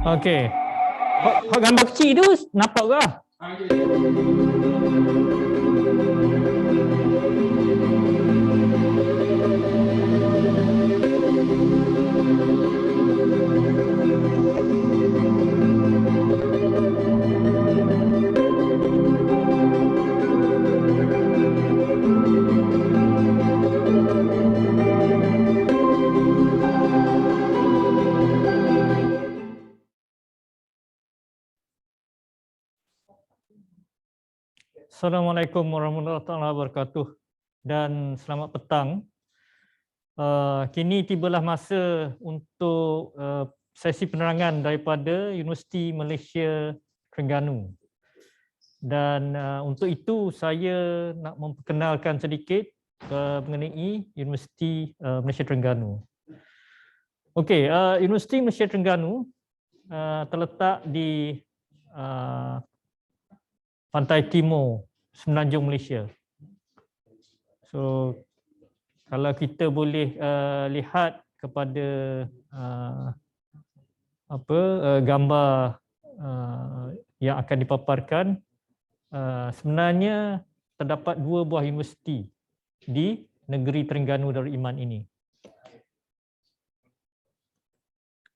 Okey. Hok gambar kecil tu nampak ke? Assalamualaikum warahmatullahi wabarakatuh dan selamat petang. Kini tibalah masa untuk sesi penerangan daripada Universiti Malaysia Terengganu. Dan untuk itu saya nak memperkenalkan sedikit mengenai Universiti Malaysia Terengganu. Okey, Universiti Malaysia Terengganu terletak di pantai timur Semenanjung Malaysia. So kalau kita boleh lihat kepada gambar yang akan dipaparkan, sebenarnya terdapat dua buah universiti di negeri Terengganu Darul Iman ini.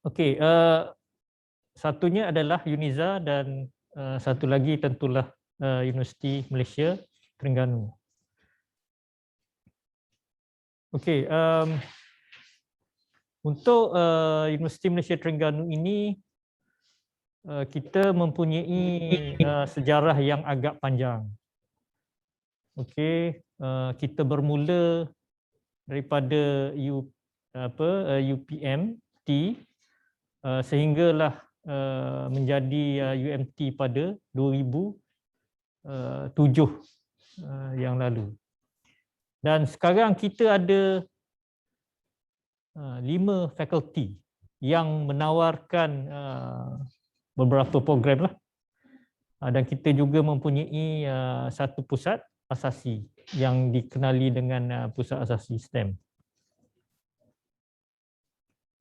Okey, satunya adalah UNIZA dan satu lagi tentulah Universiti Malaysia Terengganu. Okey, untuk Universiti Malaysia Terengganu ini kita mempunyai sejarah yang agak panjang. Okey, kita bermula daripada UPMT sehinggalah menjadi UMT pada 2007 yang lalu. Dan sekarang kita ada 5 fakulti yang menawarkan beberapa program lah. Dan kita juga mempunyai satu pusat asasi yang dikenali dengan pusat asasi STEM.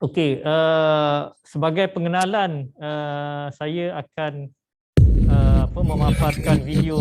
Okey, sebagai pengenalan saya akan memaparkan video.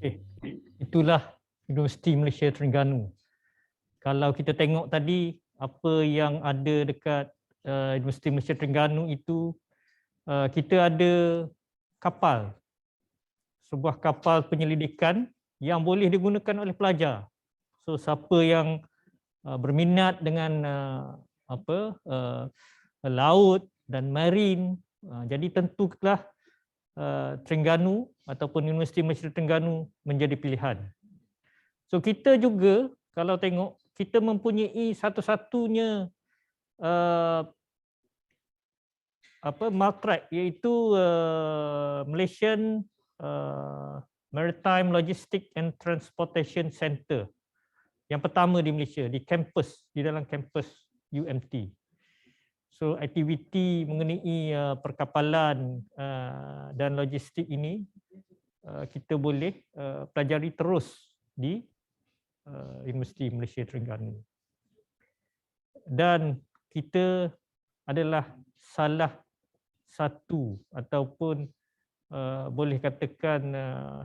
Okay. Itulah Universiti Malaysia Terengganu. Kalau kita tengok tadi apa yang ada dekat Universiti Malaysia Terengganu itu, kita ada kapal, sebuah kapal penyelidikan yang boleh digunakan oleh pelajar. So siapa yang berminat dengan laut dan marine, jadi tentulah Terengganu ataupun Universiti Malaysia Terengganu menjadi pilihan. So kita juga kalau tengok, kita mempunyai satu-satunya MALTRAC, iaitu Malaysian Maritime Logistics and Transportation Center. Yang pertama di Malaysia, di kampus, di dalam kampus UMT. So aktiviti mengenai perkapalan dan logistik ini kita boleh pelajari terus di Universiti Malaysia Terengganu. Dan kita adalah salah satu ataupun boleh katakan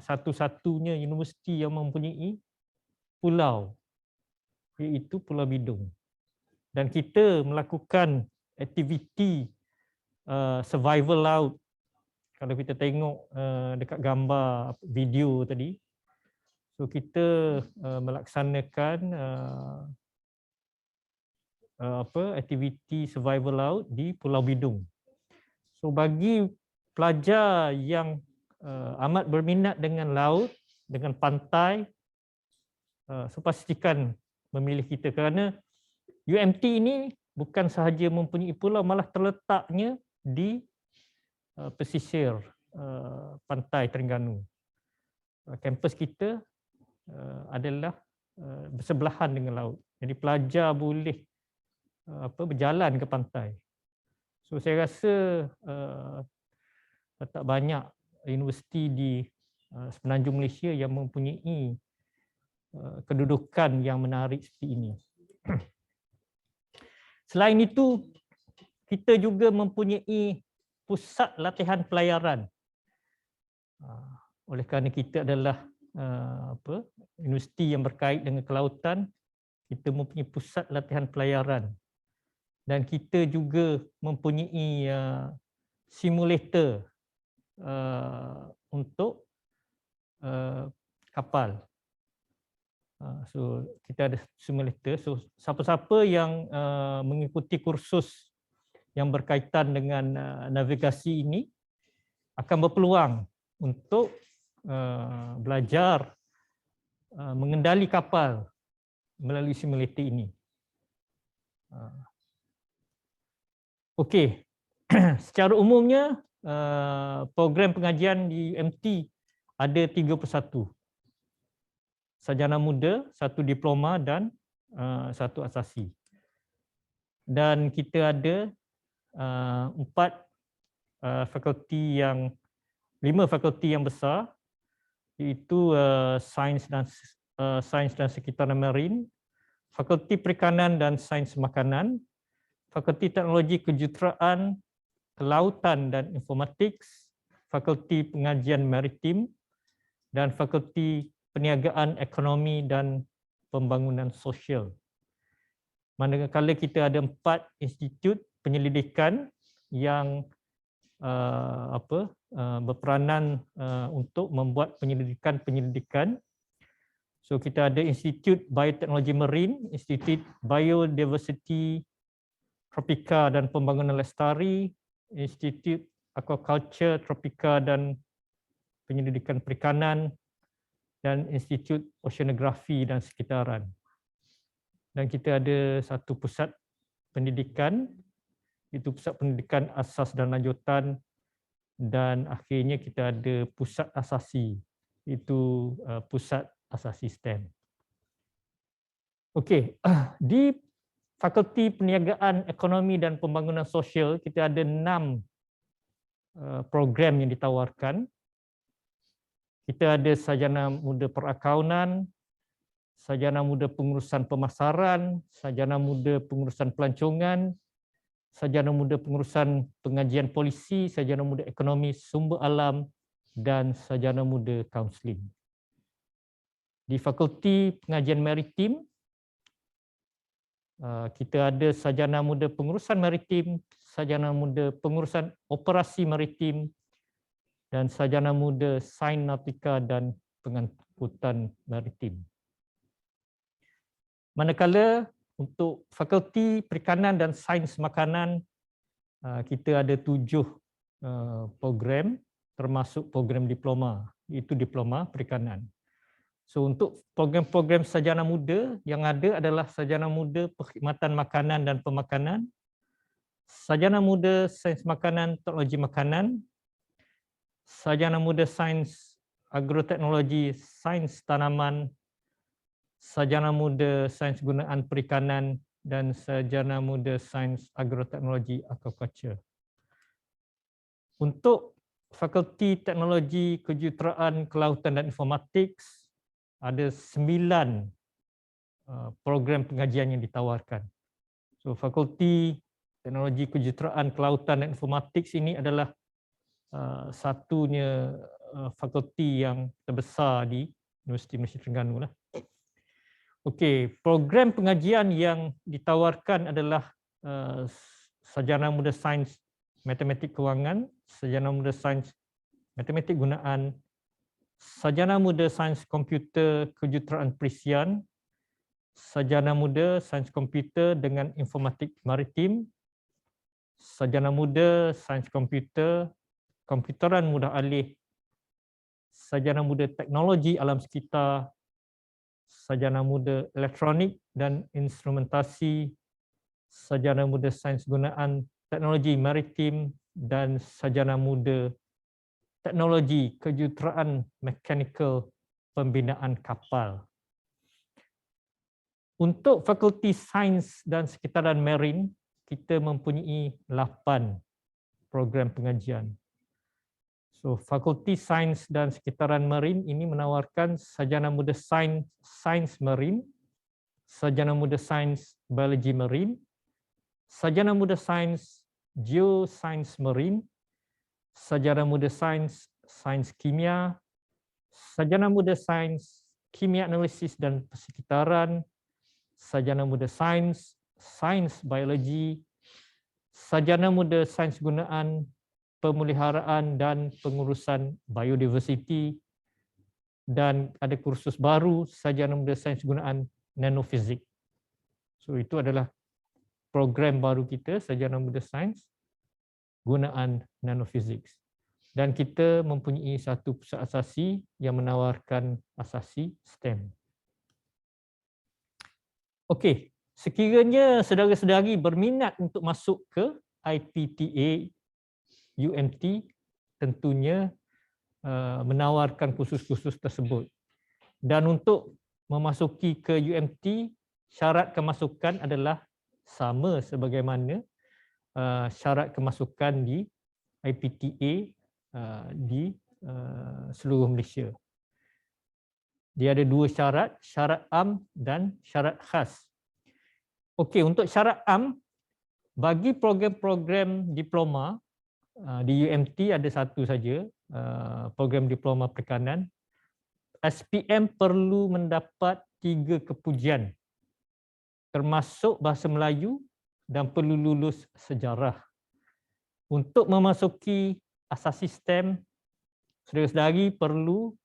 satu-satunya universiti yang mempunyai pulau, iaitu Pulau Bidung. Dan kita melakukan aktiviti survival laut. Kalau kita tengok dekat gambar video tadi, so kita melaksanakan aktiviti survival laut di Pulau Bidung. So bagi pelajar yang amat berminat dengan laut, dengan pantai, so pastikan memilih kita, kerana UMT ini bukan sahaja mempunyai pulau, malah terletaknya di pesisir pantai Terengganu. Kampus kita adalah bersebelahan dengan laut. Jadi pelajar boleh berjalan ke pantai. So saya rasa tak banyak universiti di semenanjung Malaysia yang mempunyai kedudukan yang menarik seperti ini. Selain itu, kita juga mempunyai pusat latihan pelayaran. Oleh kerana kita adalah universiti yang berkait dengan kelautan, kita mempunyai pusat latihan pelayaran. Dan kita juga mempunyai simulator untuk kapal. So kita ada simulator. So siapa-siapa yang mengikuti kursus yang berkaitan dengan navigasi ini akan berpeluang untuk belajar mengendali kapal melalui simulator ini. Okey, secara umumnya program pengajian di UMT ada 3 persatu. Sarjana muda, 1 diploma dan 1 asasi. Dan kita ada 5 fakulti yang besar, iaitu sains dan sekitaran marine, fakulti perikanan dan sains makanan, fakulti teknologi kejuruteraan, kelautan dan informatik, fakulti pengajian maritim, dan fakulti perniagaan ekonomi dan pembangunan sosial. Manakala kita ada 4 institut penyelidikan yang berperanan untuk membuat penyelidikan. So kita ada Institut Bioteknologi Marine, Institut Biodiversity Tropika dan Pembangunan Lestari, Institut Aquaculture Tropika dan Penyelidikan Perikanan, dan Institut Oceanografi dan Sekitaran. Dan kita ada 1 pusat pendidikan, itu pusat pendidikan asas dan lanjutan, dan akhirnya kita ada pusat asasi, itu pusat asasi STEM. Okey, di Fakulti Perniagaan Ekonomi dan Pembangunan Sosial kita ada 6 program yang ditawarkan. Kita ada sarjana muda perakaunan, sarjana muda pengurusan pemasaran, sarjana muda pengurusan pelancongan, sarjana muda pengurusan pengajian polisi, sarjana muda ekonomi sumber alam, dan sarjana muda kaunseling. Di Fakulti Pengajian Maritim, kita ada sarjana muda pengurusan maritim, sarjana muda pengurusan operasi maritim, dan sarjana muda sains nautika dan pengangkutan maritim. Manakala untuk Fakulti Perikanan dan Sains Makanan, kita ada 7 program termasuk program diploma, iaitu diploma perikanan. So untuk program-program sarjana muda yang ada adalah sarjana muda perkhidmatan makanan dan pemakanan, sarjana muda sains makanan teknologi makanan, sarjana muda sains agroteknologi sains tanaman, sarjana muda sains gunaan perikanan, dan sarjana muda sains agroteknologi aquaculture. Untuk Fakulti Teknologi Kejuruteraan Kelautan dan Informatik, ada 9 program pengajian yang ditawarkan. So Fakulti Teknologi Kejuruteraan Kelautan dan Informatik ini adalah satunya fakulti yang terbesar di Universiti Malaysia Terengganu lah. Okey, program pengajian yang ditawarkan adalah sarjana muda sains matematik kewangan, sarjana muda sains matematik gunaan, sarjana muda sains komputer kejuruteraan perisian, sarjana muda sains komputer dengan informatik maritim, sarjana muda sains komputer, komputeran mudah alih, sarjana muda teknologi alam sekitar, sarjana muda elektronik dan instrumentasi, sarjana muda sains gunaan teknologi maritim, dan sarjana muda teknologi kejuruteraan mekanikal pembinaan kapal. Untuk Fakulti Sains dan Sekitaran Marine, kita mempunyai 8 program pengajian. So, Fakulti Sains dan Sekitaran Marine ini menawarkan sarjana muda sains marine, sarjana muda sains biologi marine, sarjana muda sains geosains marine, sarjana muda sains kimia, sarjana muda sains kimia analisis dan persekitaran, sarjana muda sains biologi, sarjana muda sains gunaan pemeliharaan dan pengurusan biodiversity, dan ada kursus baru sarjana muda sains gunaan nanofizik. So itu adalah program baru kita, sarjana muda sains gunaan nanofizik. Dan kita mempunyai satu pusat asasi yang menawarkan asasi STEM. Okey, sekiranya saudara-saudari berminat untuk masuk ke IPTA UMT, tentunya menawarkan kursus-kursus tersebut. Dan untuk memasuki ke UMT, syarat kemasukan adalah sama sebagaimana syarat kemasukan di IPTA di seluruh Malaysia. Dia ada 2 syarat, syarat am dan syarat khas. Okey, untuk syarat am, bagi program-program diploma di UMT ada satu saja, program diploma perikanan. SPM perlu mendapat 3 kepujian, termasuk bahasa Melayu, dan perlu lulus sejarah. Untuk memasuki asasi STEM, saudara-saudari perlu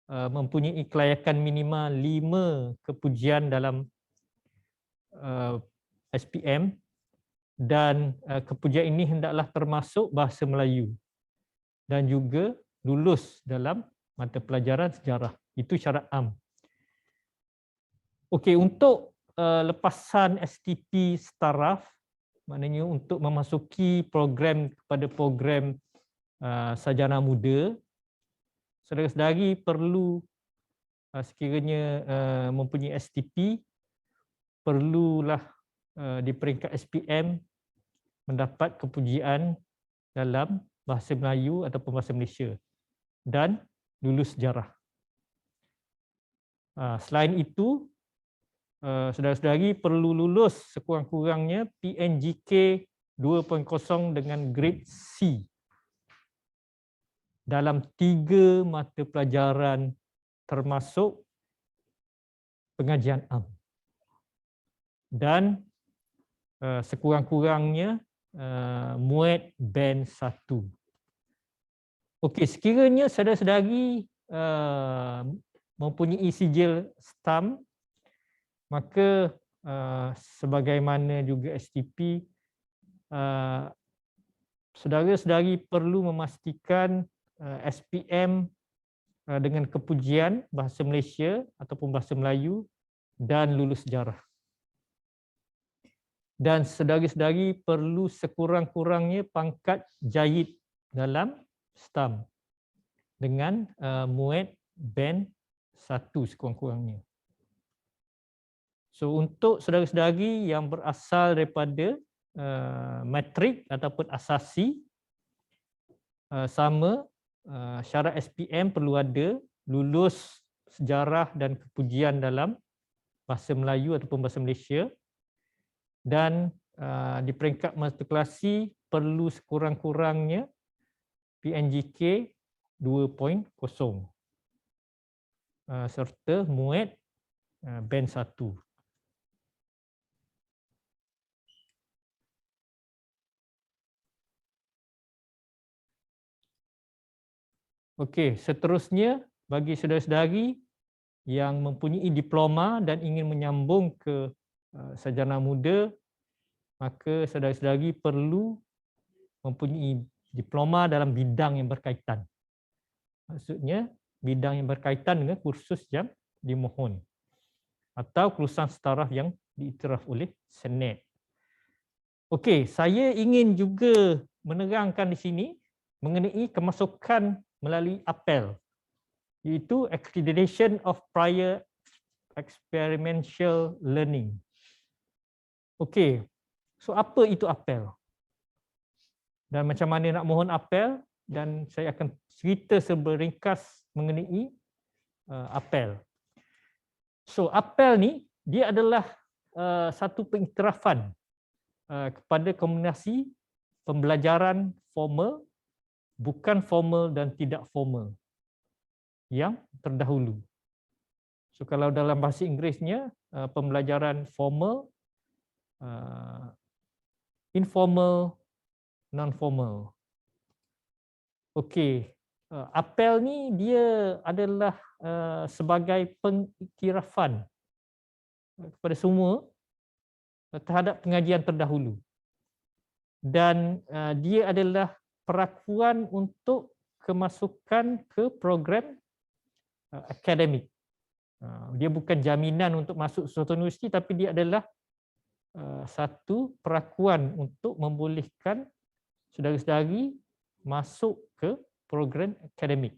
mempunyai kelayakan minimal 5 kepujian dalam SPM, dan kepujian ini hendaklah termasuk bahasa Melayu dan juga lulus dalam mata pelajaran sejarah. Itu syarat am. Okey, untuk lepasan STP Staraf, maknanya untuk memasuki program kepada program sarjana muda, saudara-saudari perlu sekiranya mempunyai STP, perlulah di peringkat SPM mendapat kepujian dalam bahasa Melayu ataupun bahasa Malaysia dan lulus sejarah. Selain itu, saudara-saudari perlu lulus sekurang-kurangnya PNGK 2.0 dengan grade C dalam 3 mata pelajaran termasuk pengajian am. Dan sekurang-kurangnya muat band 1. Okey, sekiranya saudara-saudari mempunyai sijil STAM, maka sebagaimana juga STP, saudara-saudari perlu memastikan SPM dengan kepujian bahasa Malaysia ataupun bahasa Melayu dan lulus sejarah. Dan saudara-saudari perlu sekurang-kurangnya pangkat jayid dalam STAM dengan muat band 1 sekurang-kurangnya. So untuk saudara-saudari yang berasal daripada matrik ataupun asasi, sama syarat SPM perlu ada lulus sejarah dan kepujian dalam bahasa Melayu ataupun bahasa Malaysia, dan di peringkat matrikulasi perlu sekurang-kurangnya PNGK 2.0 serta muat band 1. Okey, seterusnya bagi saudara-saudari yang mempunyai diploma dan ingin menyambung ke sarjana muda, maka saudara-saudari perlu mempunyai diploma dalam bidang yang berkaitan. Maksudnya bidang yang berkaitan dengan kursus yang dimohon atau kelulusan setaraf yang diiktiraf oleh Senet. Okey, saya ingin juga menerangkan di sini mengenai kemasukan melalui apel, iaitu Accreditation of Prior Experiential Learning. Okey, so apa itu apel? Dan macam mana nak mohon apel, dan saya akan cerita seberingkas mengenai apel. So apel ni dia adalah satu pengiktirafan kepada kombinasi pembelajaran formal, bukan formal dan tidak formal yang terdahulu. So kalau dalam bahasa Inggerisnya pembelajaran formal, informal, non-formal. Okey, apel ni dia adalah sebagai pengiktirafan kepada semua terhadap pengajian terdahulu. Dan dia adalah perakuan untuk kemasukan ke program akademik. Dia bukan jaminan untuk masuk suatu universiti, tapi dia adalah satu perakuan untuk membolehkan saudara-saudari masuk ke program akademik.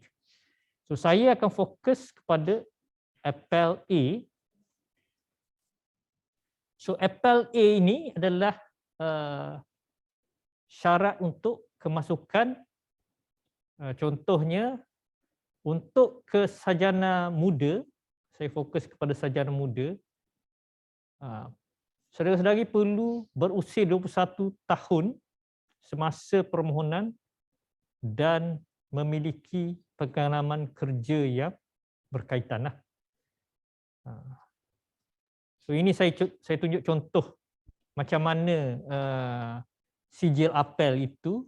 So saya akan fokus kepada APEL A. So APEL A ini adalah syarat untuk kemasukan, contohnya untuk ke sarjana muda, saya fokus kepada sarjana muda, saudara-saudari perlu berusia 21 tahun semasa permohonan dan memiliki pengalaman kerja yang berkaitan. So ini saya tunjuk contoh macam mana sijil apel itu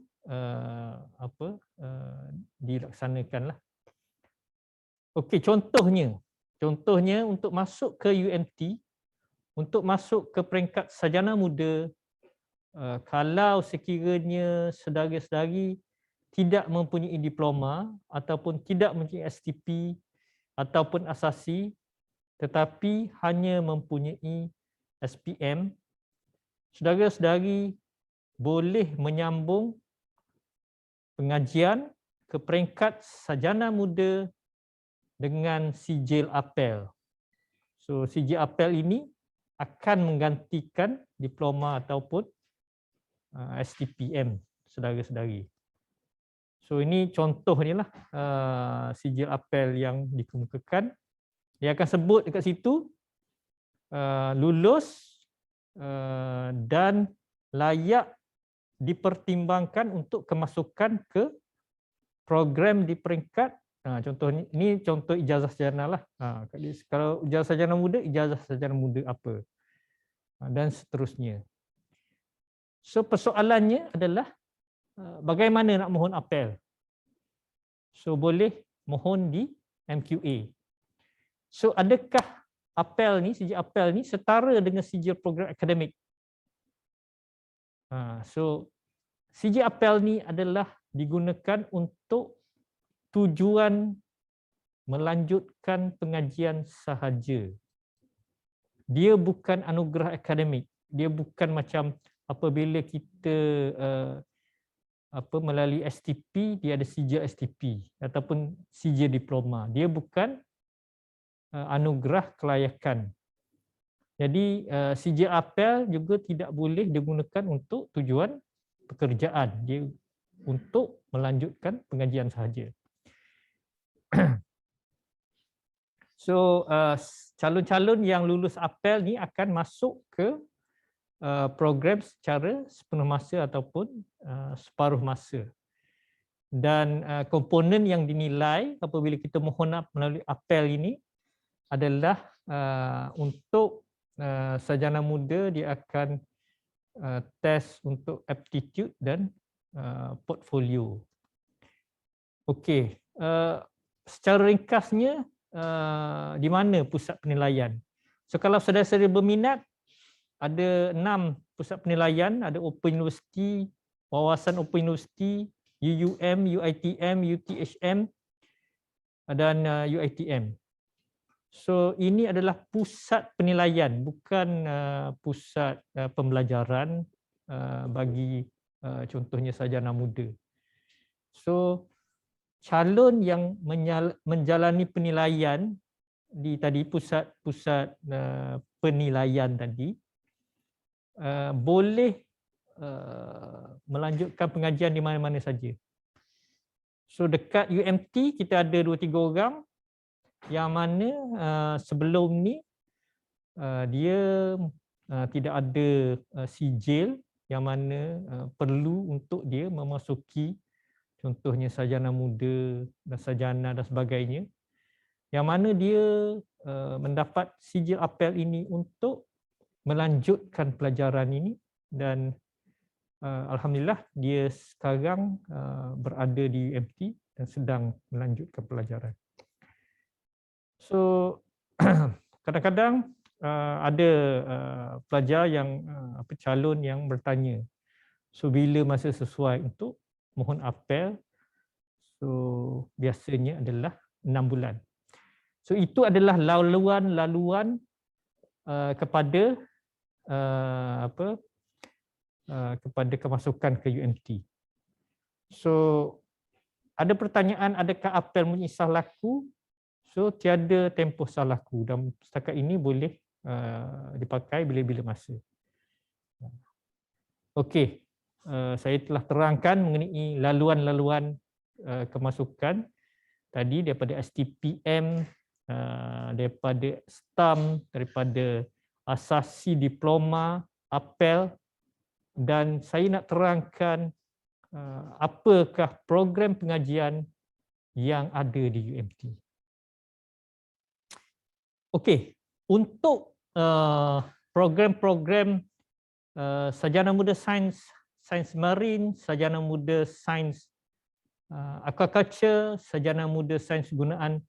dilaksanakanlah. Okey, contohnya untuk masuk ke UMT, untuk masuk ke peringkat sarjana muda, kalau sekiranya saudara-saudari tidak mempunyai diploma ataupun tidak mempunyai STP ataupun asasi, tetapi hanya mempunyai SPM, saudara-saudari boleh menyambung pengajian ke peringkat sarjana muda dengan sijil apel. So sijil apel ini akan menggantikan diploma ataupun STPM saudara-saudari. So ini contoh ni lah sijil apel yang dikemukakan. Dia akan sebut dekat situ lulus dan layak dipertimbangkan untuk kemasukan ke program di peringkat Contoh ni contoh ijazah sarjana lah. Kalau ijazah sarjana muda, ijazah sarjana muda apa, dan seterusnya. So persoalannya adalah bagaimana nak mohon apel. So boleh mohon di MQA. So adakah apel ni, sijil apel ni setara dengan sijil program akademik? So sijil apel ni adalah digunakan untuk tujuan melanjutkan pengajian sahaja. Dia bukan anugerah akademik. Dia bukan macam apabila kita melalui STP, dia ada sijil STP ataupun sijil diploma. Dia bukan anugerah kelayakan. Jadi sijil apel juga tidak boleh digunakan untuk tujuan pekerjaan. Dia untuk melanjutkan pengajian sahaja. So calon-calon yang lulus apel ni akan masuk ke program secara sepenuh masa ataupun separuh masa. Dan komponen yang dinilai apabila kita mohon melalui apel ini adalah untuk sarjana muda dia akan test untuk aptitude dan portfolio. Okey, secara ringkasnya di mana pusat penilaian? So kalau saudara-saudara berminat, ada 6 pusat penilaian, ada Open University, Wawasan Open University, UUM, UiTM, UTHM dan UiTM. So ini adalah pusat penilaian, bukan pusat pembelajaran bagi contohnya sarjana muda. So calon yang menjalani penilaian di tadi pusat-pusat penilaian tadi boleh melanjutkan pengajian di mana-mana saja. So dekat UMT kita ada 2-3 orang yang mana sebelum ni dia tidak ada sijil yang mana perlu untuk dia memasuki contohnya sarjana muda dan sarjana dan sebagainya, yang mana dia mendapat sijil apel ini untuk melanjutkan pelajaran ini dan alhamdulillah dia sekarang berada di UMT dan sedang melanjutkan pelajaran. So kadang-kadang ada pelajar yang calon yang bertanya, so bila masa sesuai untuk mohon apel? So biasanya adalah 6 bulan. So itu adalah laluan kepada kepada kemasukan ke UMT. So ada pertanyaan, adakah apel mempunyai sah laku? So tiada tempoh sah laku dan setakat ini boleh dipakai bila-bila masa. Okey. Saya telah terangkan mengenai laluan-laluan kemasukan tadi daripada STPM, daripada STAM, daripada asasi diploma, apel, dan saya nak terangkan apakah program pengajian yang ada di UMT. Okey, untuk program-program sarjana muda sains marin, sarjana muda sains aquaculture, sarjana muda sains gunaan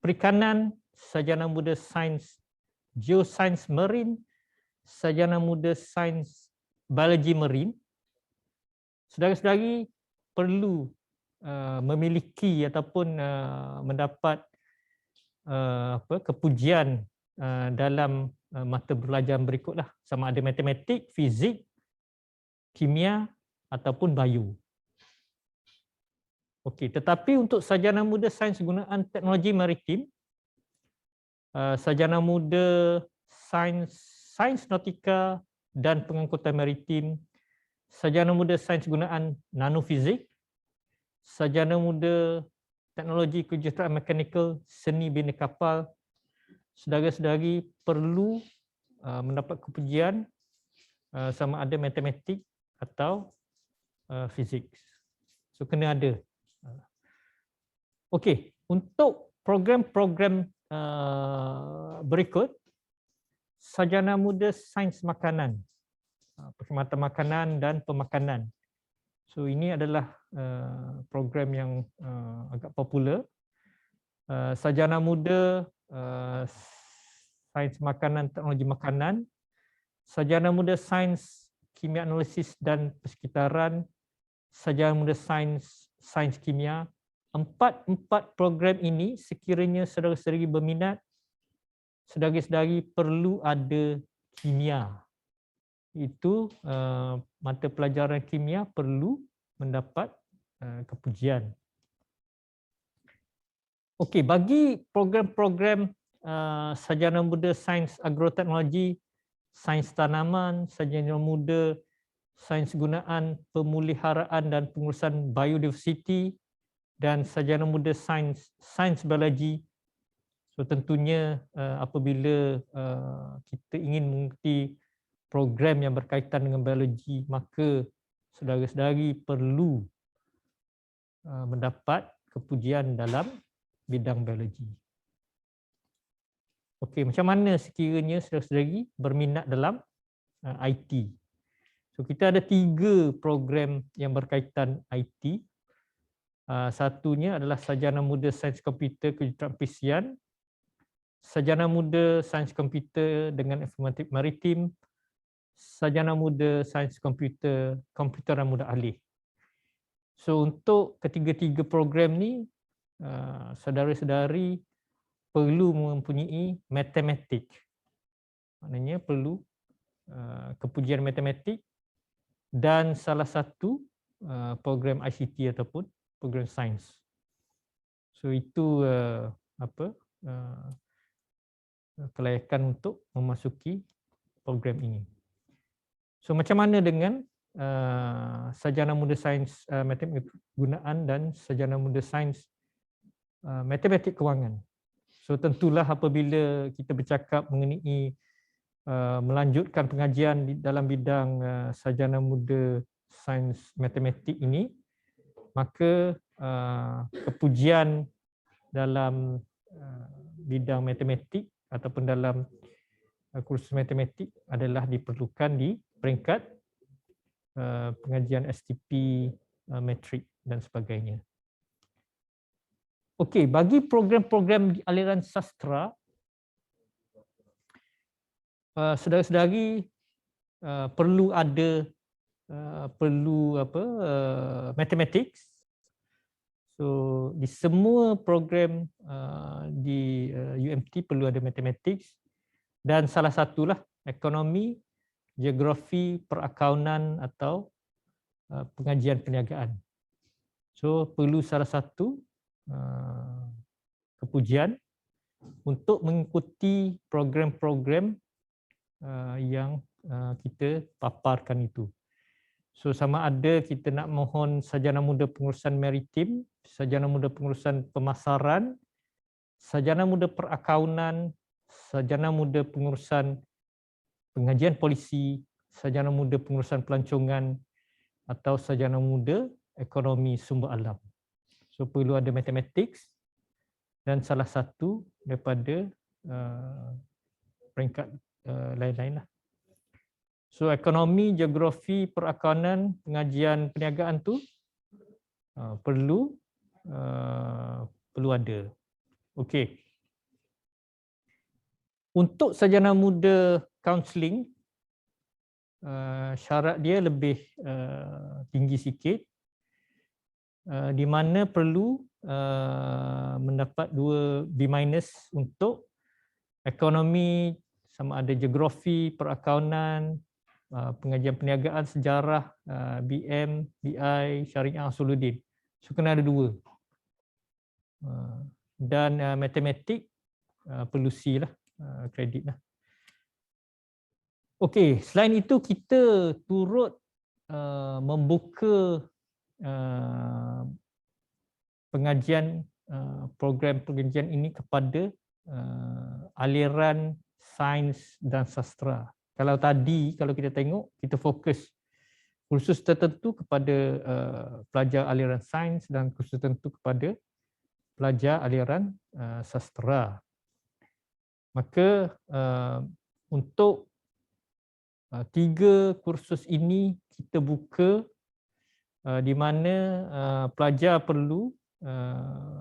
perikanan, sarjana muda sains geosains marin, sarjana muda sains biologi marin. Saudara-saudari perlu memiliki ataupun mendapat kepujian dalam mata pelajaran berikutlah, sama ada matematik, fizik, kimia ataupun bio. Okey, tetapi untuk sarjana muda sains gunaan teknologi maritim, sarjana muda sains nautika dan pengangkutan maritim, sarjana muda sains gunaan nanofizik, sarjana muda teknologi kejuruteraan mekanikal seni bina kapal, saudara-saudari perlu mendapat kepujian sama ada matematik atau fizik. So kena ada. Okey, Untuk program-program berikut, sarjana muda sains makanan, perkhidmatan makanan dan pemakanan. So ini adalah program yang agak popular. Sarjana muda sains makanan, teknologi makanan, sarjana muda sains kimia analisis dan persekitaran, sarjana muda sains kimia. Empat program ini sekiranya saudara-saudari berminat, saudara-saudari perlu ada kimia. Itu mata pelajaran kimia perlu mendapat kepujian. Okey, bagi program-program sarjana muda sains agroteknologi, sains tanaman, sarjana muda sains gunaan pemeliharaan dan pengurusan biodiversiti, dan sarjana muda sains biologi. So tentunya apabila kita ingin mengikuti program yang berkaitan dengan biologi, maka saudara-saudari perlu mendapat kepujian dalam bidang biologi. Okey, macam mana sekiranya saudara-saudari berminat dalam IT? So kita ada 3 program yang berkaitan IT. Satunya adalah sarjana muda sains komputer kejuruteraan pesian, sarjana muda sains komputer dengan informatik maritim, sarjana muda sains komputer komputeran muda alih. So untuk ketiga-tiga program ni, saudara-saudari perlu mempunyai matematik. Maknanya perlu kepujian matematik dan salah satu program ICT ataupun program sains. So itu kelayakan untuk memasuki program ini. So macam mana dengan sarjana muda sains matematik gunaan dan sarjana muda sains matematik kewangan? So tentulah apabila kita bercakap mengenai melanjutkan pengajian di dalam bidang sarjana muda sains matematik ini, maka kepujian dalam bidang matematik ataupun dalam kursus matematik adalah diperlukan di peringkat pengajian STP, matrik dan sebagainya. Okey, bagi program-program di aliran sastra, saudara-saudari perlu ada mathematics. So di semua program di UMT perlu ada mathematics, dan salah satulah ekonomi, geografi, perakaunan atau pengajian perniagaan. So perlu salah satu kepujian untuk mengikuti program-program yang kita paparkan itu. So sama ada kita nak mohon sarjana muda pengurusan maritim, sarjana muda pengurusan pemasaran, sarjana muda perakaunan, sarjana muda pengurusan pengajian polisi, sarjana muda pengurusan pelancongan, atau sarjana muda ekonomi sumber alam. So perlu ada mathematics dan salah satu daripada peringkat lain-lain lah. So ekonomi, geografi, perakaunan, pengajian perniagaan tu perlu ada. Okey. Untuk sarjana muda kaunseling, syarat dia lebih tinggi sikit, di mana perlu mendapat 2 B- untuk ekonomi, sama ada geografi, perakaunan, pengajian perniagaan, sejarah, BM, BI, syariah, Usuluddin. So kena ada 2. Dan matematik perlu C lah, kredit lah. Okey, selain itu kita turut membuka pengajian, program pengajian ini kepada aliran sains dan sastra. Kalau kita tengok, kita fokus kursus tertentu kepada pelajar aliran sains dan kursus tertentu kepada pelajar aliran sastra. Maka untuk 3 kursus ini kita buka di mana pelajar perlu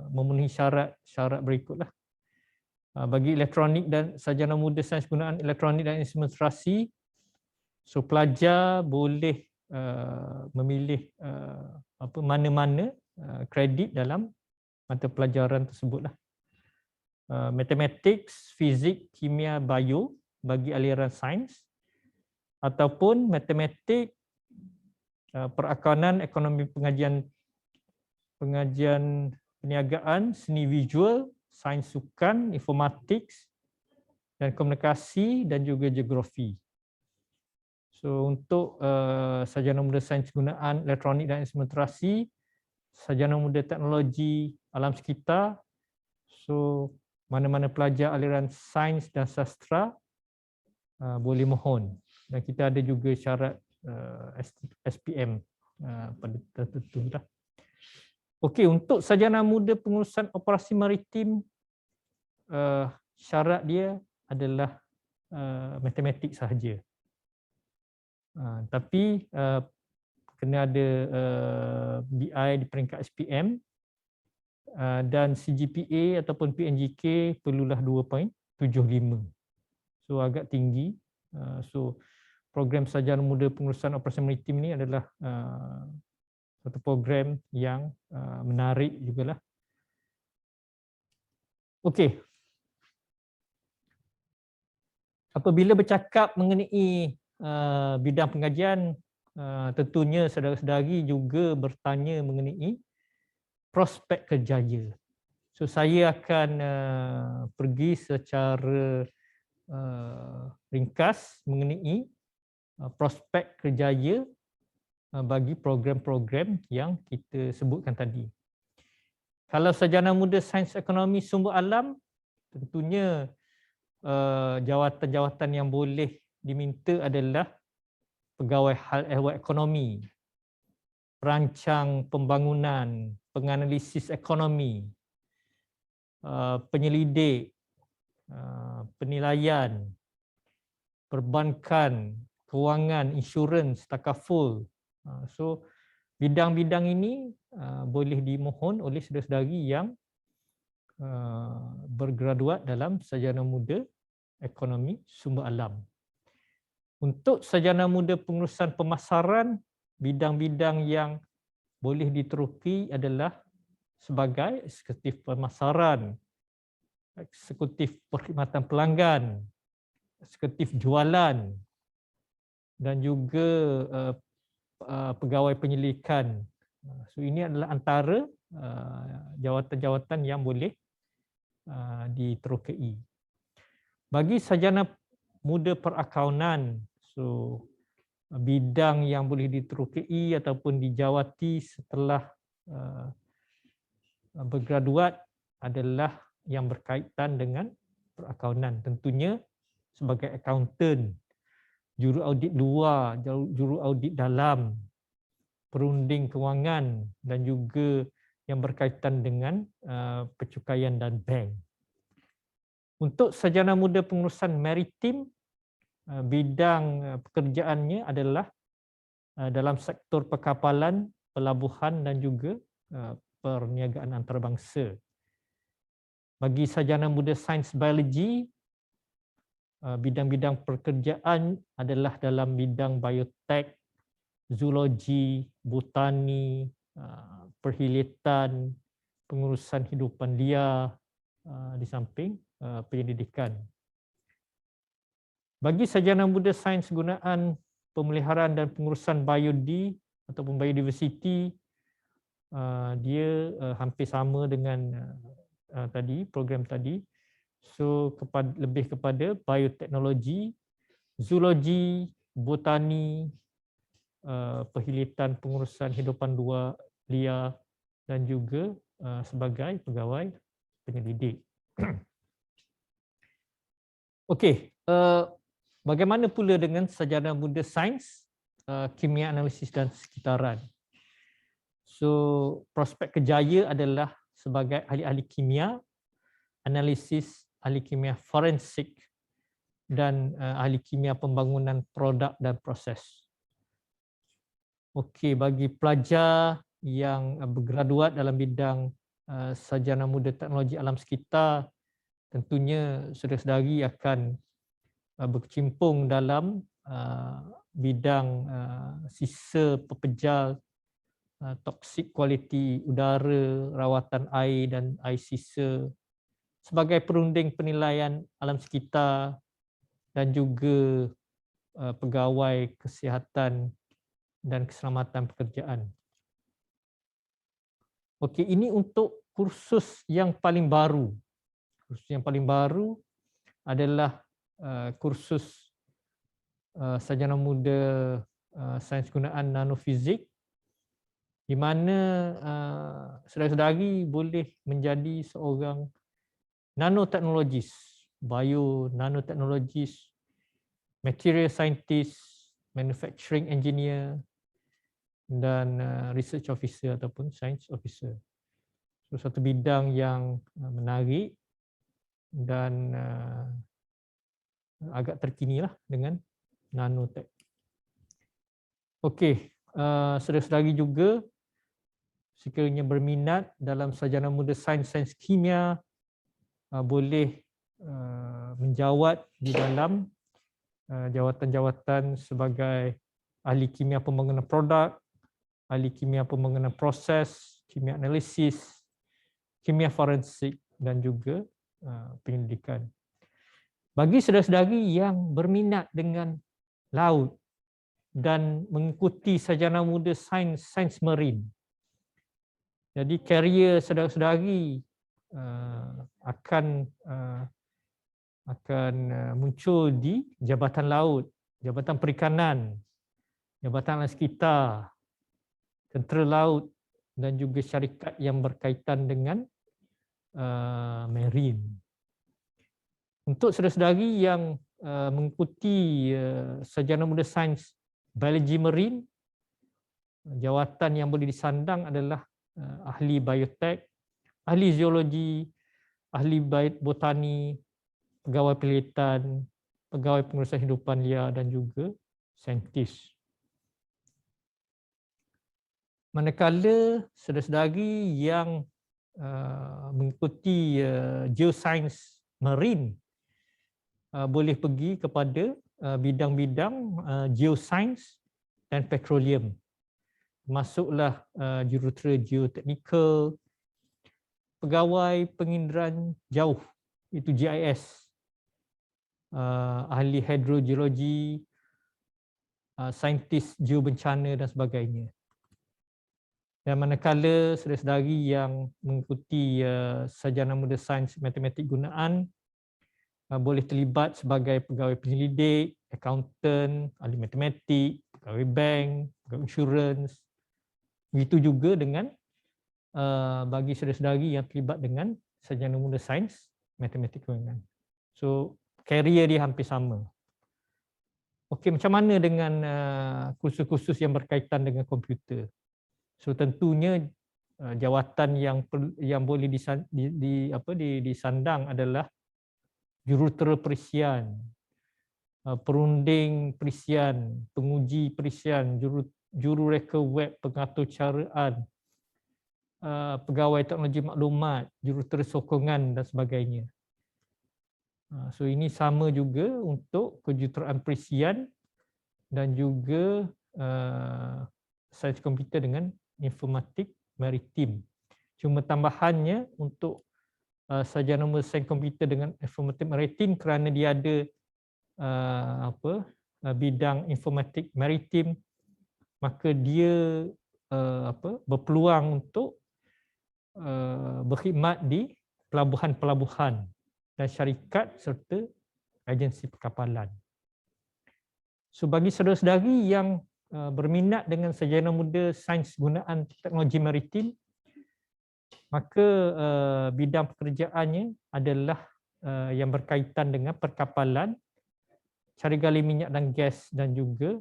memenuhi syarat berikutlah. Bagi elektronik dan sarjana muda sains penggunaan elektronik dan instrumentasi, so pelajar boleh memilih mana-mana kredit dalam mata pelajaran tersebutlah. Matematik, fizik, kimia, bio bagi aliran sains, ataupun matematik, perakaunan, ekonomi pengajian perniagaan, seni visual, sains sukan, informatik dan komunikasi dan juga geografi. So untuk sarjana muda sains penggunaan elektronik dan instrumentasi, sarjana muda teknologi alam sekitar, so mana-mana pelajar aliran sains dan sastra boleh mohon. Dan kita ada juga syarat SPM pada tertentu lah. Okey, untuk sarjana muda pengurusan operasi maritim, syarat dia adalah matematik sahaja. Tapi kena ada BI di peringkat SPM dan CGPA ataupun PNGK perlulah 2.75. So agak tinggi. So program sarjana muda pengurusan operasi maritim ni adalah satu program yang menarik jugalah. Okey. Apabila bercakap mengenai bidang pengajian, tentunya saudara-saudari juga bertanya mengenai prospek kerjaya. So saya akan pergi secara ringkas mengenai prospek kerjaya bagi program-program yang kita sebutkan tadi. Kalau sarjana muda sains ekonomi sumber alam, tentunya jawatan-jawatan yang boleh diminta adalah pegawai hal ehwal ekonomi, perancang pembangunan, penganalisis ekonomi, penyelidik, penilaian, perbankan, kewangan, insurans, takaful. So bidang-bidang ini boleh dimohon oleh saudara-saudari yang bergraduat dalam sarjana muda ekonomi sumber alam. Untuk sarjana muda pengurusan pemasaran, bidang-bidang yang boleh diteroki adalah sebagai eksekutif pemasaran, eksekutif perkhidmatan pelanggan, eksekutif jualan dan juga pegawai penyelidikan. So ini adalah antara jawatan-jawatan yang boleh diterokai. Bagi sarjana muda perakaunan, so bidang yang boleh diterokai ataupun dijawati setelah bergraduat adalah yang berkaitan dengan perakaunan. Tentunya sebagai accountant, juru audit luar, juru audit dalam, perunding kewangan dan juga yang berkaitan dengan percukaian dan bank. Untuk sarjana muda pengurusan maritim, bidang pekerjaannya adalah dalam sektor perkapalan, pelabuhan dan juga perniagaan antarabangsa. Bagi sarjana muda sains biologi, bidang-bidang pekerjaan adalah dalam bidang biotek, zoologi, botani, perhilitan, pengurusan hidupan liar, di samping penyelidikan. Bagi sarjana muda sains gunaan pemeliharaan dan pengurusan biodi ataupun biodiversity, dia hampir sama dengan tadi, program tadi. So lebih kepada bioteknologi, zoologi, botani, perhilitan pengurusan hidupan luar liar dan juga sebagai pegawai penyelidik. Okey, bagaimana pula dengan sarjana muda sains kimia analisis dan sekitaran? So prospek kerjaya adalah sebagai ahli-ahli kimia, analisis, ahli kimia forensik, dan ahli kimia pembangunan produk dan proses. Okey, bagi pelajar yang bergraduat dalam bidang sarjana muda teknologi alam sekitar, tentunya saudara-saudari akan berkecimpung dalam bidang sisa pepejal, toksik kualiti udara, rawatan air dan air sisa sebagai perunding penilaian alam sekitar dan juga pegawai kesihatan dan keselamatan pekerjaan. Okey, ini untuk kursus yang paling baru. Kursus yang paling baru adalah kursus sarjana muda sains gunaan nanofizik, di mana saudara-saudari boleh menjadi seorang nanoteknologis, bio nanoteknologis, material scientist, manufacturing engineer, dan research officer ataupun science officer. So, satu bidang yang menarik dan agak terkini lah dengan nanotech. Okey, saudara-saudari juga sekiranya berminat dalam sarjana muda sains kimia, boleh menjawat di dalam jawatan-jawatan sebagai ahli kimia pembangunan produk, ahli kimia pembangunan proses, kimia analisis, kimia forensik dan juga penyelidikan. Bagi saudara-saudari yang berminat dengan laut dan mengikuti sarjana muda sains marine, jadi karier saudara-saudari akan muncul di Jabatan Laut, Jabatan Perikanan, Jabatan Alam Sekitar, Tentera Laut dan juga syarikat yang berkaitan dengan marine. Untuk saudara-saudari yang mengikuti sarjana muda sains biologi marine, jawatan yang boleh disandang adalah ahli biotek, ahli zoologi, ahli botani, pegawai penelitian, pegawai pengurusan hidupan liar dan juga saintis. Manakala saudara-saudari yang mengikuti geoscience marine boleh pergi kepada bidang-bidang geoscience dan petroleum. Masuklah jurutera geoteknikal, pegawai penginderaan jauh, itu GIS, ahli hidrogeologi, saintis geobencana dan sebagainya. Dan manakala saudara-saudari yang mengikuti sarjana muda sains matematik gunaan boleh terlibat sebagai pegawai penyelidik, accountant, ahli matematik, pegawai bank, pegawai insurans. Begitu juga dengan bagi saudara-saudari yang terlibat dengan sarjana muda sains matematik gunaan. So, karier dia hampir sama. Okey, macam mana dengan kursus-kursus yang berkaitan dengan komputer? So, tentunya jawatan yang boleh disandang adalah jurutera perisian, perunding perisian, penguji perisian, jurureka web pengatur caraan, pegawai teknologi maklumat, jurutera sokongan dan sebagainya. So, ini sama juga untuk kejuruteraan perisian dan juga sains komputer dengan informatik maritim. Cuma tambahannya untuk sarjana muda sains komputer dengan informatik maritim, kerana dia ada bidang informatik maritim, maka dia berpeluang untuk berkhidmat di pelabuhan-pelabuhan dan syarikat serta agensi perkapalan. So, bagi saudara-saudari yang berminat dengan sarjana muda sains gunaan teknologi maritim, maka bidang pekerjaannya adalah yang berkaitan dengan perkapalan, cari gali minyak dan gas dan juga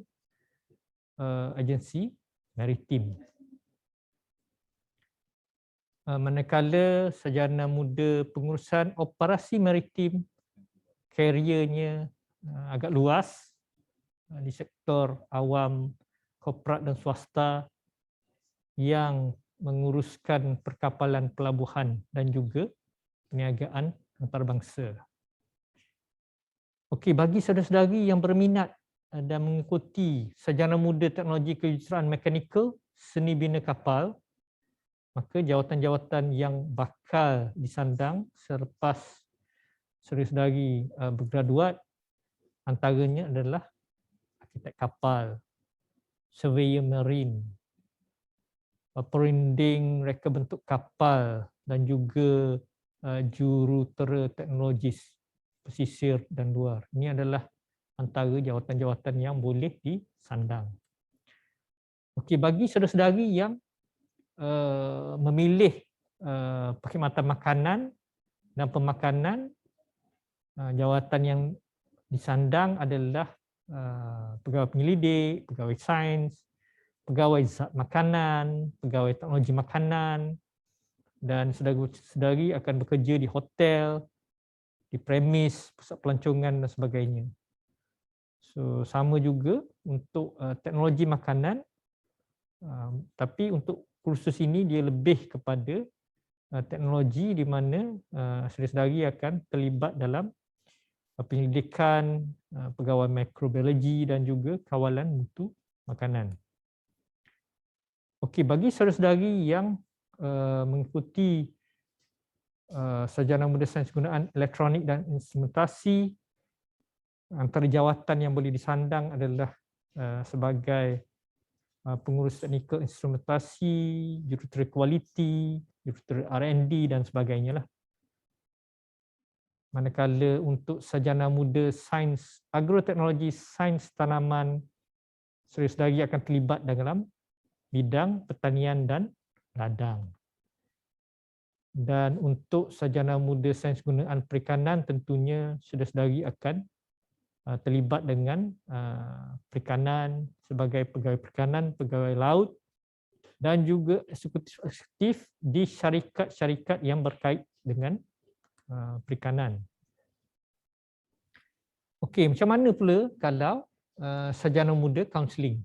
agensi maritim. manakala sarjana muda pengurusan operasi maritim kariernya agak luas di sektor awam, korporat dan swasta yang menguruskan perkapalan pelabuhan dan juga perniagaan antarabangsa. Okey, bagi saudara-saudari yang berminat dan mengikuti sarjana muda teknologi kejuruteraan mekanikal seni bina kapal, maka jawatan-jawatan yang bakal disandang selepas saudara-saudari bergraduat antaranya adalah arkitek kapal, surveyor marine, perinding reka bentuk kapal dan juga jurutera teknologis pesisir dan luar. Ini adalah antara jawatan-jawatan yang boleh disandang. Okey, bagi saudara-saudari yang memilih perkhidmatan makanan dan pemakanan, jawatan yang disandang adalah pegawai penyelidik, pegawai sains, pegawai zat makanan, pegawai teknologi makanan, dan saudara-saudari akan bekerja di hotel, di premis, pusat pelancongan dan sebagainya. So sama juga untuk teknologi makanan, tapi untuk kursus ini dia lebih kepada teknologi di mana saudara-saudari akan terlibat dalam penyelidikan, pegawai mikrobiologi dan juga kawalan mutu makanan. Okey, bagi saudara-saudari yang mengikuti sarjana muda sains penggunaan elektronik dan instrumentasi, antara jawatan yang boleh disandang adalah sebagai pengurus teknikal instrumentasi, jurutera kualiti, jurutera R&D dan sebagainya lah. Manakala untuk sarjana muda sains agroteknologi, sains tanaman, saudara-saudari akan terlibat dalam bidang pertanian dan ladang. Dan untuk sarjana muda sains penggunaan perikanan, tentunya saudara-saudari akan terlibat dengan perikanan sebagai pegawai perikanan, pegawai laut dan juga eksekutif di syarikat-syarikat yang berkait dengan perikanan. Okey, macam mana pula kalau sarjana muda kaunseling?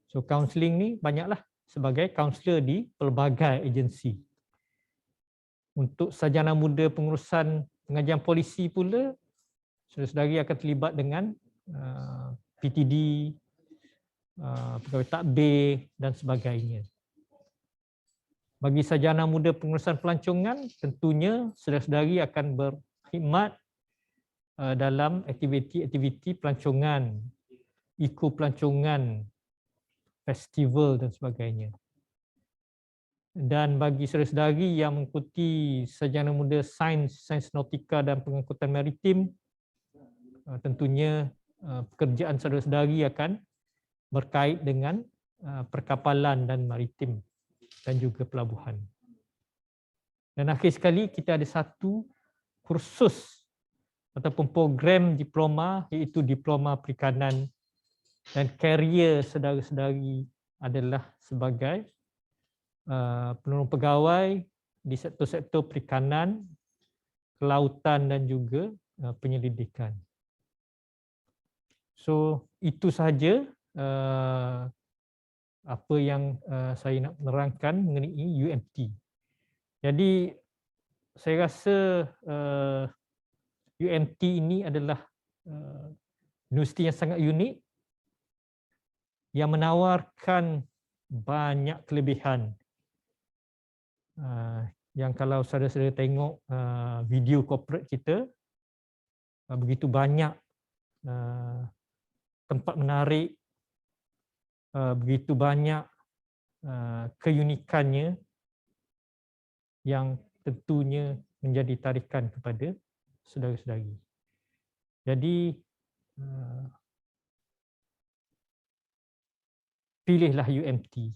So kaunseling ni banyaklah sebagai kaunselor di pelbagai agensi. Untuk sarjana muda pengurusan pengajian polisi pula, saudara-saudari akan terlibat dengan PTD, pegawai takbir dan sebagainya. Bagi sarjana muda pengurusan pelancongan, tentunya saudara-saudari akan berkhidmat dalam aktiviti-aktiviti pelancongan, eco pelancongan, festival dan sebagainya. Dan bagi saudara-saudari yang mengikuti sarjana muda sains nautika dan pengangkutan maritim, tentunya pekerjaan saudara-saudari akan berkait dengan perkapalan dan maritim dan juga pelabuhan. Dan akhir sekali kita ada satu kursus ataupun program diploma, iaitu diploma perikanan, dan karier saudara-saudari adalah sebagai penolong pegawai di sektor-sektor perikanan, kelautan dan juga penyelidikan. So itu sahaja apa yang saya nak menerangkan mengenai UMT. Jadi saya rasa UMT ini adalah universiti yang sangat unik yang menawarkan banyak kelebihan. Yang kalau saudara-saudara tengok video corporate kita, begitu banyak tempat menarik, begitu banyak keunikannya yang tentunya menjadi tarikan kepada saudara-saudari. Jadi pilihlah UMT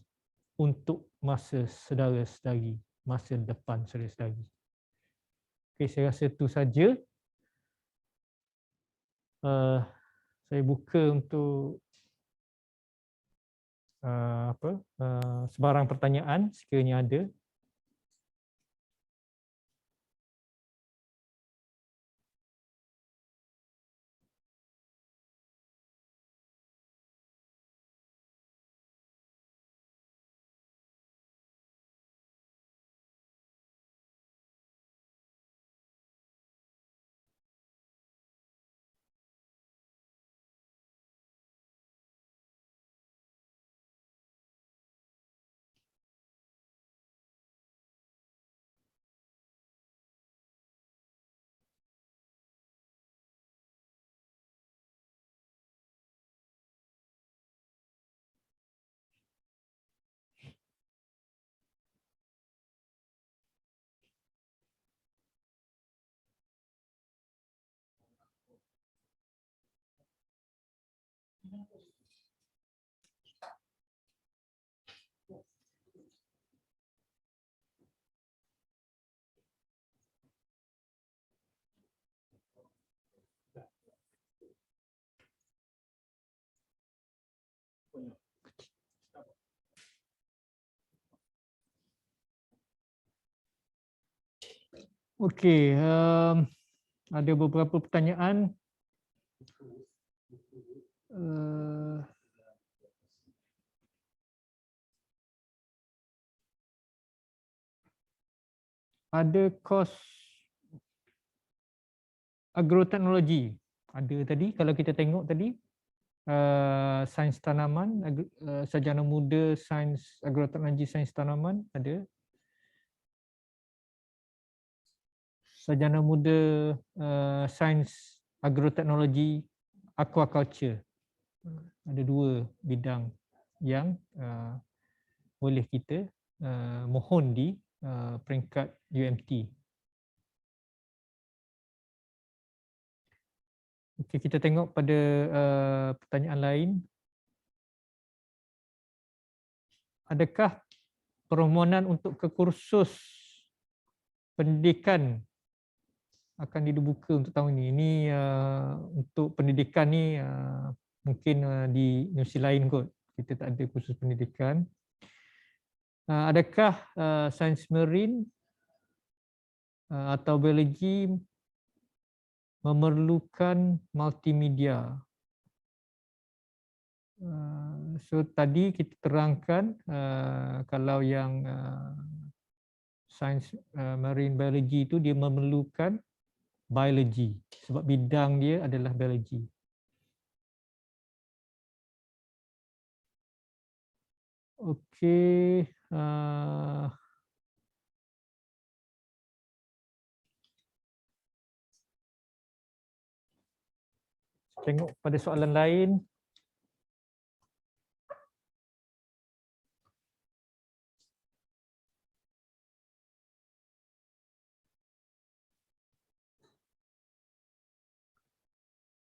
untuk masa saudara-saudari, masa depan saudara-saudari. Okey, saya rasa itu saja. Saya buka untuk sebarang pertanyaan sekiranya ada. Okey, ada beberapa pertanyaan. Ada kos agroteknologi. Ada tadi, kalau kita tengok tadi, sains tanaman, sarjana muda sains agroteknologi sains tanaman ada. Sarjana muda sains agroteknologi aquaculture. Ada 2 bidang yang boleh kita mohon di peringkat UMT. Okey, kita tengok pada pertanyaan lain. Adakah permohonan untuk ke kursus pendidikan akan dibuka untuk tahun ini? Ini untuk pendidikan ni mungkin di universiti lain kot. Kita tak ada kursus pendidikan. Adakah sains marine atau biologi memerlukan multimedia? So tadi kita terangkan kalau yang sains marine biology itu dia memerlukan biologi sebab bidang dia adalah biologi. Okey, tengok pada soalan lain.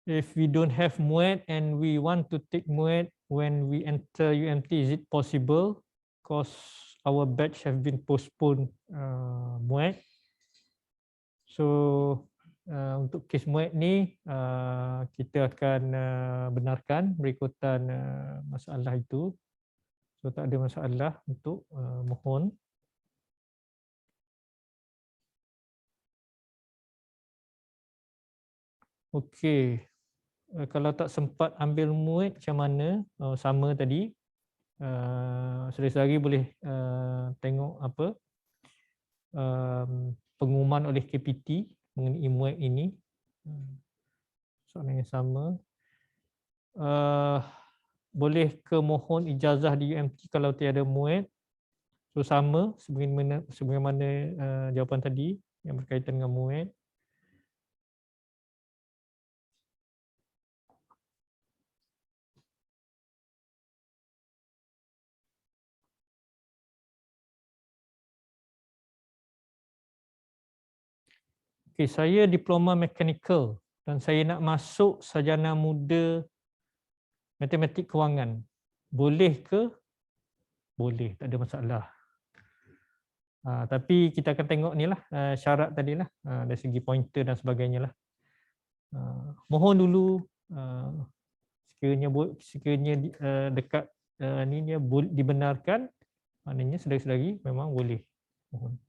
If we don't have MUET and we want to take MUET when we enter UMT, is it possible? Because our batch have been postponed MUET. So untuk kes MUET ni kita akan benarkan berikutan masalah itu. So tak ada masalah untuk mohon. Okey. Kalau tak sempat ambil MUET macam mana? Sama tadi. Saudara-saudari boleh tengok apa pengumuman oleh KPT mengenai MUET ini. Soalan yang sama. Boleh ke mohon ijazah di UMT kalau tiada MUET? So sama sebagaimana jawapan tadi yang berkaitan dengan MUET. Okey, saya diploma mechanical dan saya nak masuk sarjana muda matematik kewangan. Boleh ke? Boleh, tak ada masalah. Tapi kita akan tengok ni lah syarat tadi lah dari segi pointer dan sebagainya lah. Mohon dulu sekiranya dekat ni dia dibenarkan, maknanya saudara-saudari memang boleh mohon.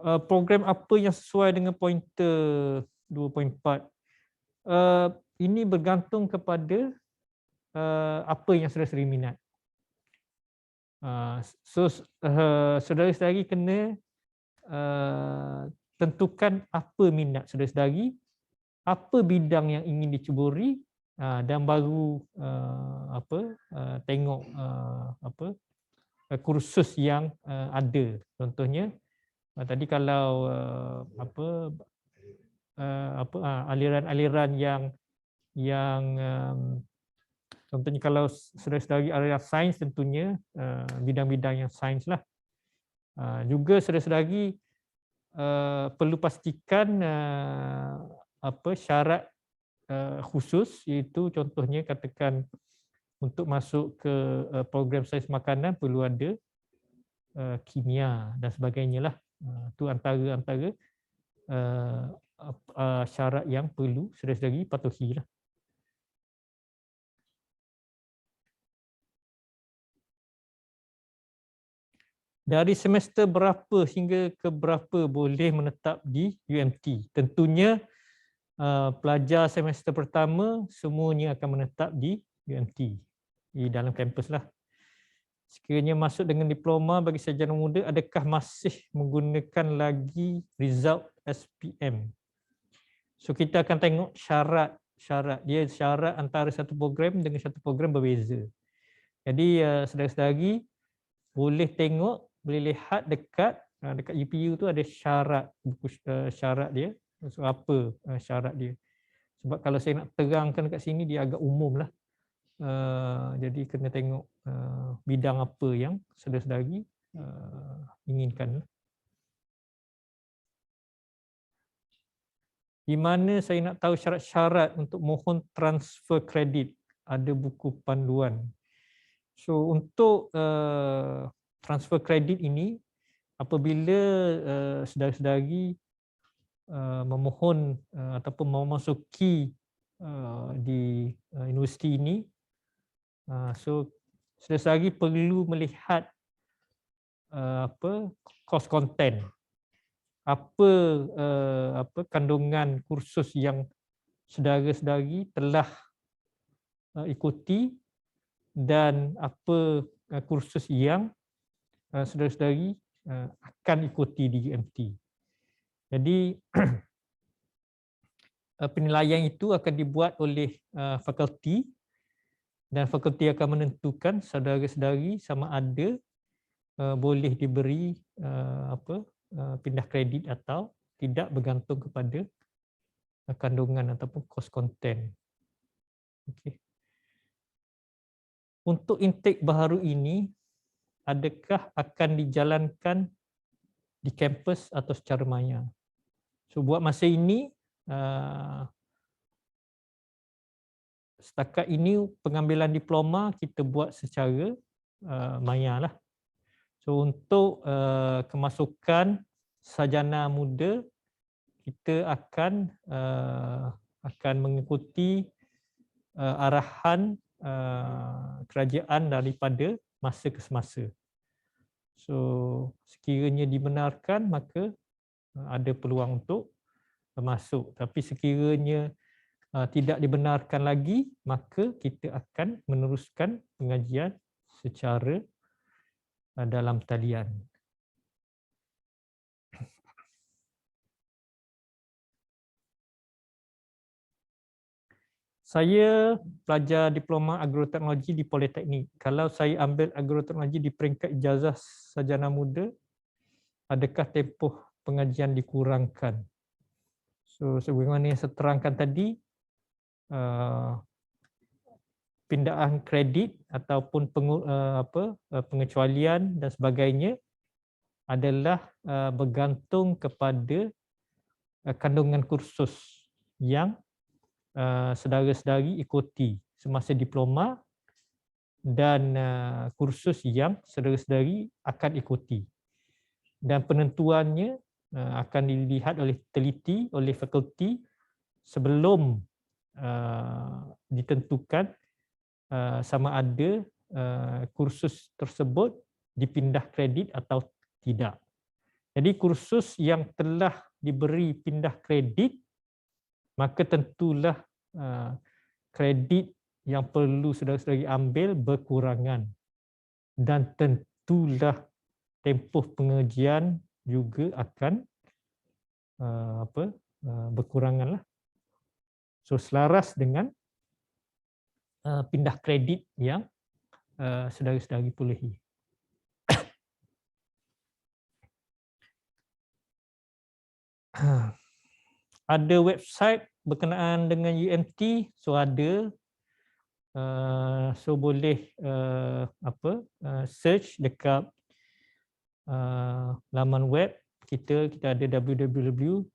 Program apa yang sesuai dengan pointer 2.4? Ini bergantung kepada apa yang saudara-saudari minat. So saudara-saudari kena tentukan apa minat saudara-saudari, apa bidang yang ingin dicuburi, dan baru tengok kursus yang ada. Contohnya tadi kalau aliran-aliran yang contohnya kalau saudara-saudari aliran sains, tentunya bidang-bidang yang sains lah. Juga saudara-saudari perlu pastikan syarat khusus, iaitu contohnya katakan untuk masuk ke program sains makanan perlu ada kimia dan sebagainya lah. Itu antara syarat yang perlu sedari patuhi lah. Dari semester berapa hingga ke berapa boleh menetap di UMT? Tentunya pelajar semester pertama semuanya akan menetap di UMT, di dalam kampus lah. Sekiranya masuk dengan diploma bagi sarjana muda, adakah masih menggunakan lagi result SPM? So kita akan tengok syarat dia, syarat antara satu program dengan satu program berbeza. Jadi saudara-saudari boleh tengok, boleh lihat dekat UPU tu ada syarat syarat dia. So apa syarat dia? Sebab kalau saya nak terangkan kat sini dia agak umum lah. Jadi kena tengok bidang apa yang saudara-saudari inginkan. Di mana saya nak tahu syarat-syarat untuk mohon transfer kredit? Ada buku panduan. So untuk transfer kredit ini, apabila saudara-saudari memohon ataupun memasuki di universiti ini, so saudara-saudari perlu melihat course content, apa kandungan kursus yang saudara-saudari telah ikuti dan apa kursus yang saudara-saudari akan ikuti di UMT. Jadi penilaian itu akan dibuat oleh fakulti dan fakulti akan menentukan saudara-saudari sama ada boleh diberi pindah kredit atau tidak bergantung kepada kandungan ataupun course content. Okey. Untuk intake baharu ini, adakah akan dijalankan di kampus atau secara maya? So buat masa ini, setakat ini pengambilan diploma kita buat secara maya lah. So untuk kemasukan sarjana muda, kita akan mengikuti arahan kerajaan daripada masa ke semasa. So sekiranya dibenarkan maka ada peluang untuk masuk. Tapi sekiranya tidak dibenarkan lagi, maka kita akan meneruskan pengajian secara dalam talian. Saya pelajar diploma agroteknologi di Politeknik. Kalau saya ambil agroteknologi di peringkat ijazah sarjana muda, adakah tempoh pengajian dikurangkan? So sebagaimana yang saya terangkan tadi, pindaan kredit ataupun pengecualian dan sebagainya adalah bergantung kepada kandungan kursus yang saudara-saudari ikuti semasa diploma dan kursus yang saudara-saudari akan ikuti. Dan penentuannya akan dilihat oleh teliti oleh fakulti sebelum ditentukan sama ada kursus tersebut dipindah kredit atau tidak. Jadi kursus yang telah diberi pindah kredit, maka tentulah kredit yang perlu saudara-saudari ambil berkurangan dan tentulah tempoh pengajian juga akan berkurangan lah. So selaras dengan pindah kredit yang saudara-saudari perolehi. Ada website berkenaan dengan UMT, so ada, so boleh search dekat laman web kita ada www.umt.edu.my.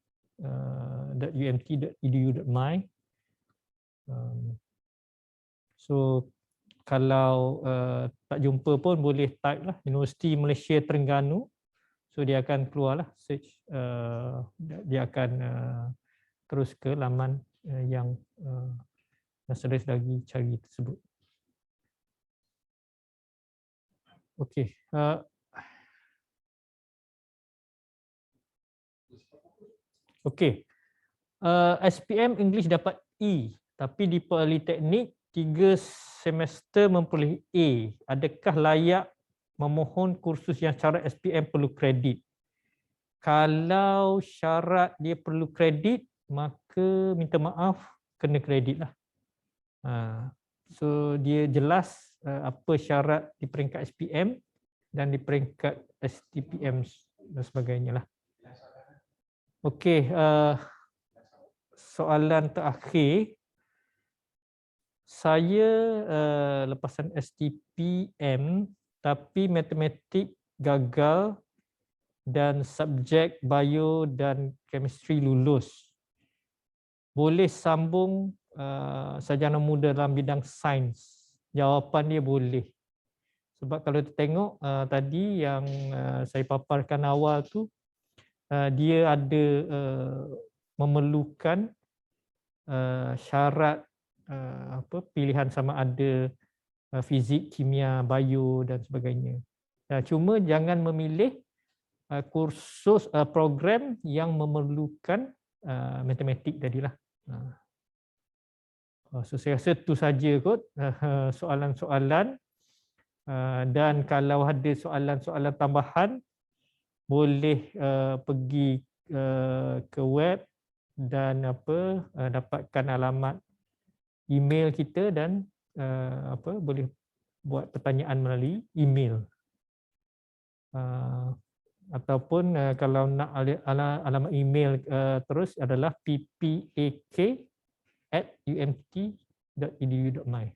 So kalau tak jumpa pun boleh type lah Universiti Malaysia Terengganu. So dia akan keluarlah search, dia akan terus ke laman yang nasionalis lagi cari tersebut. Okey. Okey. SPM English dapat E, tapi di Politeknik 3 semester memperoleh A. Adakah layak memohon kursus yang syarat SPM perlu kredit? Kalau syarat dia perlu kredit, maka minta maaf, kena kredit lah. So dia jelas apa syarat di peringkat SPM dan di peringkat STPM dan sebagainya lah. Okey, soalan terakhir. Saya lepasan STPM tapi matematik gagal dan subjek bio dan chemistry lulus. Boleh sambung sarjana muda dalam bidang sains? Jawapan dia boleh. Sebab kalau kita tengok tadi yang saya paparkan awal tu, dia ada memerlukan syarat pilihan sama ada fizik, kimia, bio dan sebagainya. Cuma jangan memilih kursus program yang memerlukan matematik tadilah. So saya rasa itu saja kot soalan-soalan, dan kalau ada soalan-soalan tambahan boleh pergi ke web dan dapatkan alamat email kita dan boleh buat pertanyaan melalui email. Ataupun kalau nak alamat email terus adalah ppak@umt.edu.my.